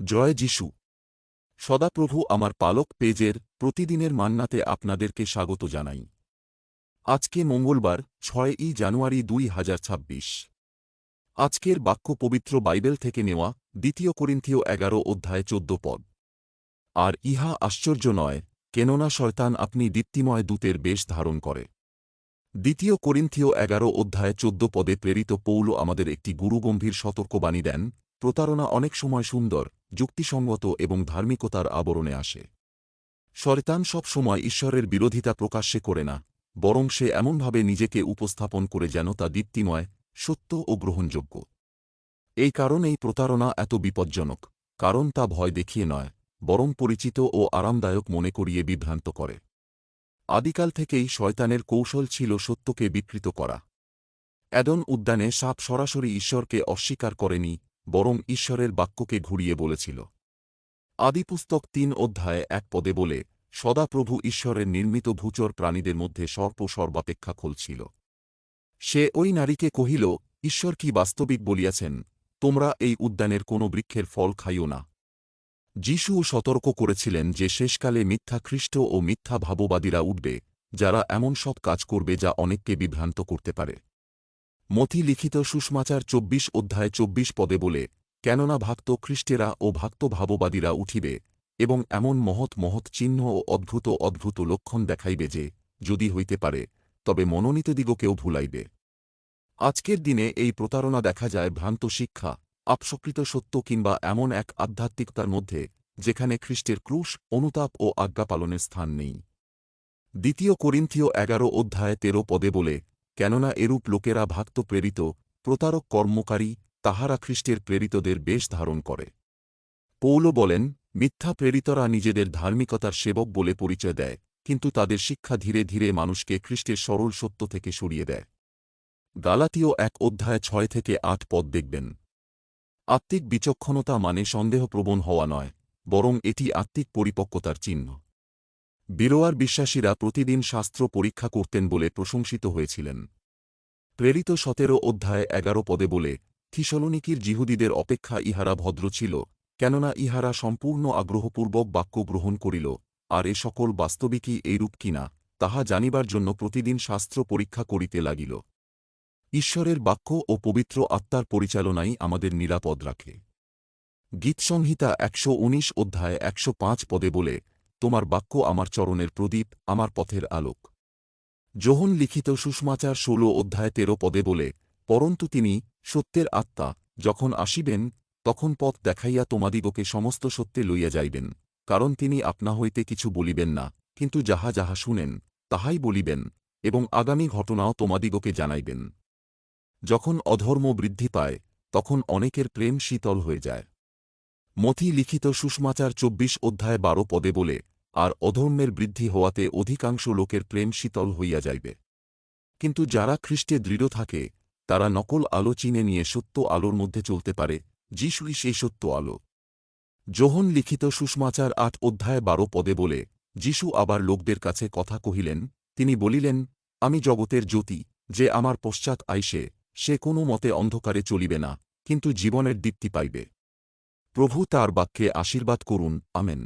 জয় যিশু। সদাপ্রভু আমার পালক পেজের প্রতিদিনের মান্নাতে আপনাদেরকে স্বাগত জানাই। আজকে মঙ্গলবার ৬ই জানুয়ারি ২০২৬। আজকের বাক্য পবিত্র বাইবেল থেকে নেওয়া, ২ করিন্থীয় ১১ অধ্যায় ১৪ পদ। আর ইহা আশ্চর্য নয়, কেননা শয়তান আপনি দীপ্তিময় দূতের বেশ ধারণ করে। ২ করিন্থীয় ১১ অধ্যায় ১৪ পদে প্রেরিত পৌল আমাদের একটি গুরুগম্ভীর সতর্কবাণী দেন। প্রতারণা অনেক সময় সুন্দর, যুক্তিসঙ্গত এবং ধার্মিকতার আবরণে আসে। শয়তান সব সময় ঈশ্বরের বিরোধিতা প্রকাশ্যে করে না, বরং সে এমনভাবে নিজেকে উপস্থাপন করে যেন তা দীপ্তিময়, সত্য ও গ্রহণযোগ্য। এই কারণেই প্রতারণা এত বিপজ্জনক, কারণ তা ভয় দেখিয়ে নয়, বরং পরিচিত ও আরামদায়ক মনে করিয়ে বিভ্রান্ত করে। আদিকাল থেকেই শয়তানের কৌশল ছিল সত্যকে বিকৃত করা। এডন উদ্যানে সাপ সরাসরি ঈশ্বরকে অস্বীকার করেনি, বরং ঈশ্বরের বাক্যকে ঘুরিয়ে বলেছিল। আদিপুস্তক ৩ অধ্যায় ১ পদে বলে, সদাপ্রভু ঈশ্বরের নির্মিত ভূচর প্রাণীদের মধ্যে সর্প সর্বাপেক্ষা খোল ছিল। সে ওই নারীকে কহিল, ঈশ্বর কি বাস্তবিক বলিয়াছেন, তোমরা এই উদ্যানের কোন বৃক্ষের ফল খাইও না। যিশুও সতর্ক করেছিলেন যে শেষকালে মিথ্যা খ্রিস্ট ও মিথ্যা ভাববাদীরা উঠবে, যারা এমন সব কাজ করবে যা অনেককে বিভ্রান্ত করতে পারে। মথি লিখিত সুসমাচার ২৪ অধ্যায় ২৪ পদে বলে, কেননা ভাক্ত খ্রিস্টেরা ও ভাক্ত ভাববাদীরা উঠিবে, এবং এমন মহৎ মহৎ চিহ্ন ও অদ্ভুত অদ্ভুত লক্ষণ দেখাইবে যে, যদি হইতে পারে, তবে মনোনীতদিগকেও ভুলাইবে। আজকের দিনে এই প্রতারণা দেখা যায় ভ্রান্ত শিক্ষা, আপসকৃত সত্য কিংবা এমন এক আধ্যাত্মিকতার মধ্যে, যেখানে খ্রিস্টের ক্রুশ, অনুতাপ ও আজ্ঞা পালনের স্থান নেই। ২ করিন্থীয় ১১ অধ্যায় ১৩ পদে বলে, কেননা এরূপ লোকেরা ভাক্ত প্রেরিত, প্রতারক কর্মকারী, তাহারা খ্রিস্টের প্রেরিতদের বেশ ধারণ করে। পৌল বলেন, মিথ্যা প্রেরিতরা নিজেদের ধার্মিকতার সেবক বলে পরিচয় দেয়, কিন্তু তাদের শিক্ষা ধীরে ধীরে মানুষকে খ্রিস্টের সরল সত্য থেকে সরিয়ে দেয়। গালাতীয় ১ অধ্যায় ৬ থেকে ৮ পদ দেখবেন। আত্মিক বিচক্ষণতা মানে সন্দেহপ্রবণ হওয়া নয়, বরং এটি আত্মিক পরিপক্কতার চিহ্ন। বিরোয়ার বিশ্বাসীরা প্রতিদিন শাস্ত্র পরীক্ষা করতেন বলে প্রশংসিত হয়েছিলেন। প্রেরিত ১৭ অধ্যায় ১১ পদে বলে, থিসলনিকির যিহুদীদের অপেক্ষা ইহারা ভদ্র ছিল, কেননা ইহারা সম্পূর্ণ আগ্রহপূর্বক বাক্য গ্রহণ করিল, আর এ সকল বাস্তবিকই এইরূপ কিনা, তাহা জানিবার জন্য প্রতিদিন শাস্ত্র পরীক্ষা করিতে লাগিল। ঈশ্বরের বাক্য ও পবিত্র আত্মার পরিচালনাই আমাদের নিরাপদ রাখে। গীতসংহিতা ১১৯ অধ্যায় ১০৫ পদে বলে, তোমার বাক্য আমার চরণের প্রদীপ, আমার পথের আলোক। যোহন লিখিত সুসমাচার ১৬ অধ্যায় ১৩ পদে বলে, পরন্তু তিনি, সত্যের আত্মা, যখন আসিবেন, তখন পথ দেখাইয়া তোমাদিগকে সমস্ত সত্যে লইয়া যাইবেন, কারণ তিনি আপনা হইতে কিছু বলিবেন না, কিন্তু যাহা যাহা শুনেন, তাহাই বলিবেন, এবং আগামী ঘটনাও তোমাদিগকে জানাইবেন। যখন অধর্ম বৃদ্ধি পায়, তখন অনেকের প্রেম শীতল হয়ে যায়। মথি লিখিত সুসমাচার ২৪ অধ্যায় ১২ পদে বলে, আর অধর্মের বৃদ্ধি হওয়াতে অধিকাংশ লোকের প্রেম শীতল হইয়া যাইবে। কিন্তু যারা খ্রিস্টে দৃঢ় থাকে, তারা নকল আলো চিনে নিয়ে সত্য আলোর মধ্যে চলতে পারে, যিশুই সেই সত্য আলো। যোহন লিখিত সুসমাচার ৮ অধ্যায় ১২ পদে বলে, যিশু আবার লোকদের কাছে কথা কহিলেন, তিনি বলিলেন, আমি জগতের জ্যোতি, যে আমার পশ্চাৎ আইসে, সে কোনো মতে অন্ধকারে চলিবে না, কিন্তু জীবনের দীপ্তি পাইবে। প্রভু তাঁর বাক্যে আশীর্বাদ করুন, আমেন।